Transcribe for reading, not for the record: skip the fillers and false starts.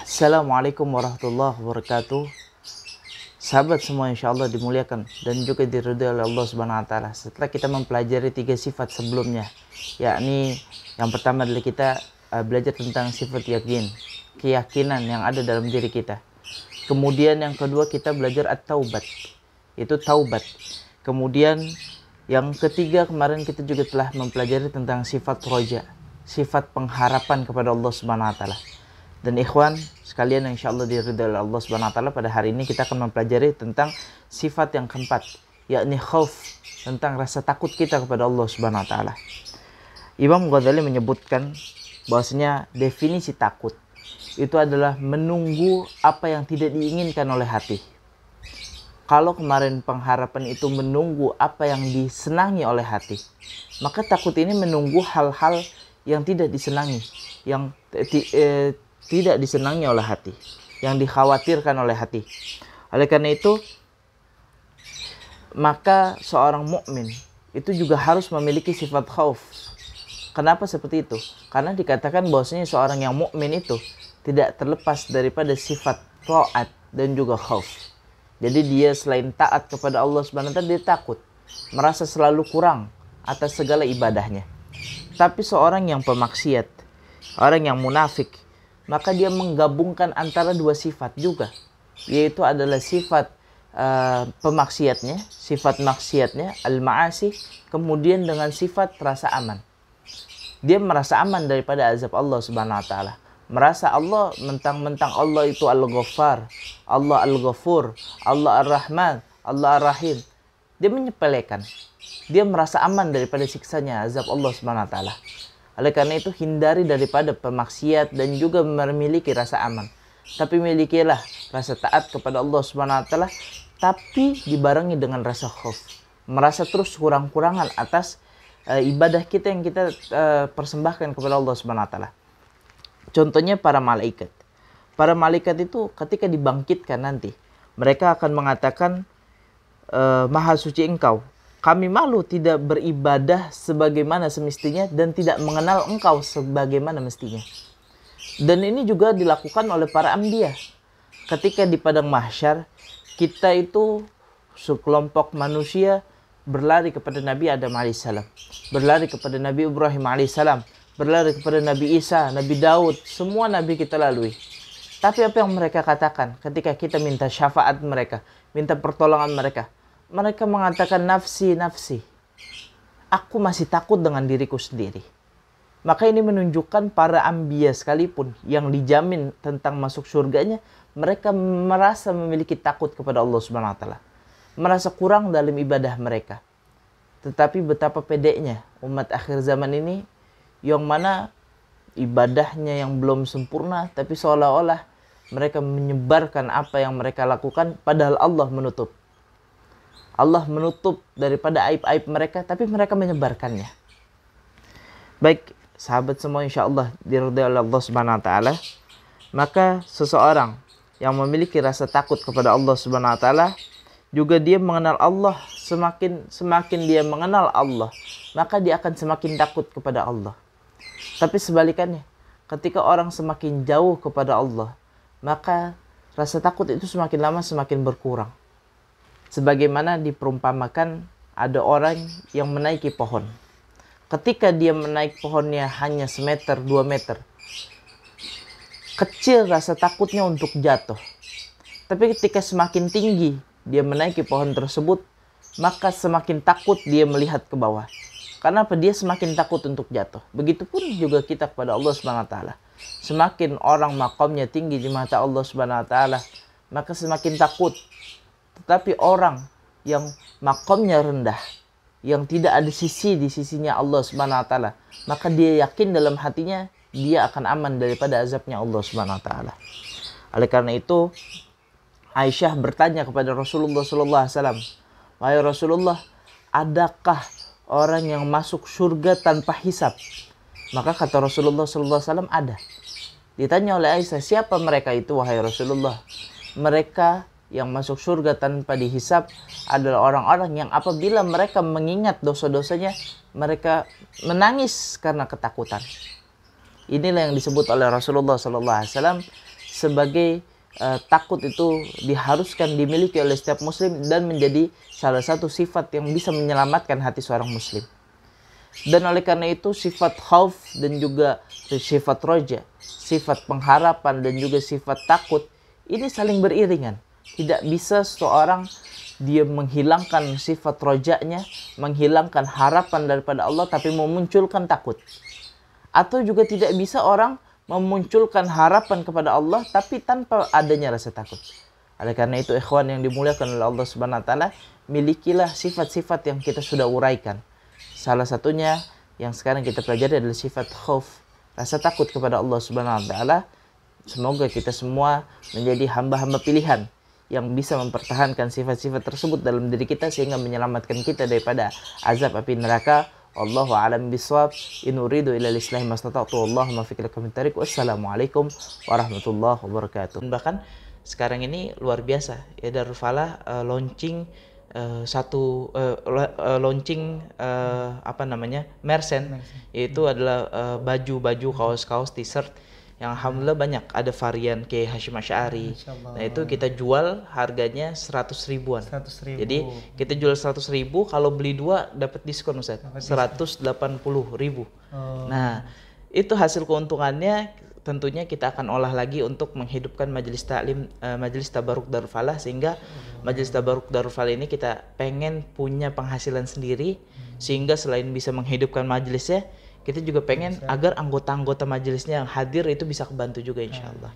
Assalamualaikum warahmatullahi wabarakatuh. Sahabat semua, insyaallah dimuliakan dan juga diridhai oleh Allah Subhanahu wa taala. Setelah kita mempelajari 3 sifat sebelumnya, yakni yang pertama adalah kita belajar tentang sifat yakin, keyakinan yang ada dalam diri kita. Kemudian yang kedua kita belajar at-taubat, itu taubat. Kemudian yang ketiga kemarin kita juga telah mempelajari tentang sifat roja, sifat pengharapan kepada Allah Subhanahu wa taala. Dan ikhwan sekalian yang insyaallah diridhai oleh Allah Subhanahu wa taala, pada hari ini kita akan mempelajari tentang sifat yang keempat, yakni khauf, tentang rasa takut kita kepada Allah Subhanahu wa taala. Imam Ghazali menyebutkan bahwasanya definisi takut itu adalah menunggu apa yang tidak diinginkan oleh hati. Kalau kemarin pengharapan itu menunggu apa yang disenangi oleh hati, maka takut ini menunggu hal-hal yang tidak disenangi, yang tidak disenangi oleh hati, yang dikhawatirkan oleh hati. Oleh karena itu, maka seorang mukmin itu juga harus memiliki sifat khauf. Kenapa seperti itu? Karena dikatakan bahwasanya seorang yang mukmin itu tidak terlepas daripada sifat taat dan juga khauf. Jadi dia selain taat kepada Allah Subhanahu wa taala, dia takut, merasa selalu kurang atas segala ibadahnya. Tapi seorang yang pemaksiat, orang yang munafik, maka dia menggabungkan antara dua sifat juga, yaitu adalah sifat pemaksiatnya, sifat maksiatnya, al-ma'asi, kemudian dengan sifat rasa aman. Dia merasa aman daripada azab Allah Subhanahu wa taala. Merasa Allah, mentang-mentang Allah itu Al-Ghaffar, Allah Al-Ghafur, Allah Ar-Rahman, Allah Ar-Rahim. Dia menyepelekan. Dia merasa aman daripada siksanya azab Allah Subhanahu wa taala. Oleh karena itu hindari daripada pemaksiat dan juga memiliki rasa aman. Tapi milikilah rasa taat kepada Allah Subhanahu wa taala, tapi dibarengi dengan rasa khauf. Merasa terus kurang-kurangan atas ibadah kita yang kita persembahkan kepada Allah Subhanahu wa taala. Contohnya para malaikat. Para malaikat itu ketika dibangkitkan nanti, mereka akan mengatakan, Maha suci Engkau. Kami malu tidak beribadah sebagaimana semestinya dan tidak mengenal Engkau sebagaimana mestinya. Dan ini juga dilakukan oleh para anbiya. Ketika di padang mahsyar, kita itu sekelompok manusia berlari kepada Nabi Adam alaihissalam, berlari kepada Nabi Ibrahim alaihissalam, berlari kepada Nabi Isa, Nabi Daud, semua Nabi kita lalui. Tapi apa yang mereka katakan ketika kita minta syafaat mereka, minta pertolongan mereka? Mereka mengatakan nafsi, nafsi. Aku masih takut dengan diriku sendiri. Maka ini menunjukkan para anbiya sekalipun yang dijamin tentang masuk surganya, mereka merasa memiliki takut kepada Allah Subhanahu wa taala. Merasa kurang dalam ibadah mereka. Tetapi betapa pedenya umat akhir zaman ini, yang mana ibadahnya yang belum sempurna, tapi seolah-olah mereka menyebarkan apa yang mereka lakukan, padahal Allah menutup. Allah menutup daripada aib-aib mereka, tapi mereka menyebarkannya. Baik, sahabat semua, insyaallah diridhai oleh Allah Subhanahu wa taala. Maka seseorang yang memiliki rasa takut kepada Allah Subhanahu wa taala, juga dia mengenal Allah. Semakin dia mengenal Allah, maka dia akan semakin takut kepada Allah. Tapi sebalikannya, ketika orang semakin jauh kepada Allah, maka rasa takut itu semakin lama semakin berkurang. Sebagaimana diperumpamakan ada orang yang menaiki pohon. Ketika dia menaik pohonnya hanya semeter, 2 meter, kecil rasa takutnya untuk jatuh. Tapi ketika semakin tinggi dia menaiki pohon tersebut, maka semakin takut dia melihat ke bawah. Karena apa? Dia semakin takut untuk jatuh. Begitupun juga kita kepada Allah Subhanahu wa taala. Semakin orang makamnya tinggi di mata Allah Subhanahu wa taala, maka semakin takut. Tetapi orang yang makamnya rendah, yang tidak ada sisi di sisinya Allah Subhanahu wa taala, maka dia yakin dalam hatinya dia akan aman daripada azabnya Allah Subhanahu wa taala. Oleh karena itu, Aisyah bertanya kepada Rasulullah sallallahu alaihi wasallam, "Wahai Rasulullah, adakah orang yang masuk surga tanpa hisab?" Maka kata Rasulullah sallallahu alaihi wasallam, ada. Ditanya oleh Aisyah, "Siapa mereka itu wahai Rasulullah?" Mereka yang masuk surga tanpa dihisab adalah orang-orang yang apabila mereka mengingat dosa-dosanya, mereka menangis karena ketakutan. Inilah yang disebut oleh Rasulullah SAW sebagai takut itu diharuskan dimiliki oleh setiap muslim dan menjadi salah satu sifat yang bisa menyelamatkan hati seorang muslim. Dan oleh karena itu sifat khauf dan juga sifat roja, sifat pengharapan dan juga sifat takut ini saling beriringan. Tidak bisa seseorang dia menghilangkan sifat rojanya, menghilangkan harapan daripada Allah tapi memunculkan takut. Atau juga tidak bisa orang memunculkan harapan kepada Allah tapi tanpa adanya rasa takut. Oleh karena itu ikhwan yang dimuliakan oleh Allah Subhanahu wa taala, milikilah sifat-sifat yang kita sudah uraikan. Salah satunya yang sekarang kita pelajari adalah sifat khauf, rasa takut kepada Allah Subhanahu wa taala. Semoga kita semua menjadi hamba-hamba pilihan yang bisa mempertahankan sifat-sifat tersebut dalam diri kita sehingga menyelamatkan kita daripada azab api neraka. Wallahu a'lam bishawab. In uridu illa al-islahi mastata'tu. Wallahu muwaffiq ila aqwamit thariq. Wassalamualaikum warahmatullahi wabarakatuh. Bahkan sekarang ini luar biasa ya, Darul Falah launching merchandise, yaitu adalah baju-baju, kaos-kaos, t-shirt yang alhamdulillah banyak, ada varian kayak Hasyim Asy'ari. Nah itu kita jual harganya 100 ribuan. 100 ribu. Jadi kita jual 100 ribu, kalau beli dua dapat diskon Ustaz, 180 ribu. Nah itu hasil keuntungannya tentunya kita akan olah lagi untuk menghidupkan majelis taklim, majelis tabaruk Darul Falah, sehingga majelis tabaruk Darul Falah ini kita pengen punya penghasilan sendiri, sehingga selain bisa menghidupkan majelisnya, kita juga pengen agar anggota-anggota majelisnya yang hadir itu bisa kebantu juga insya Allah.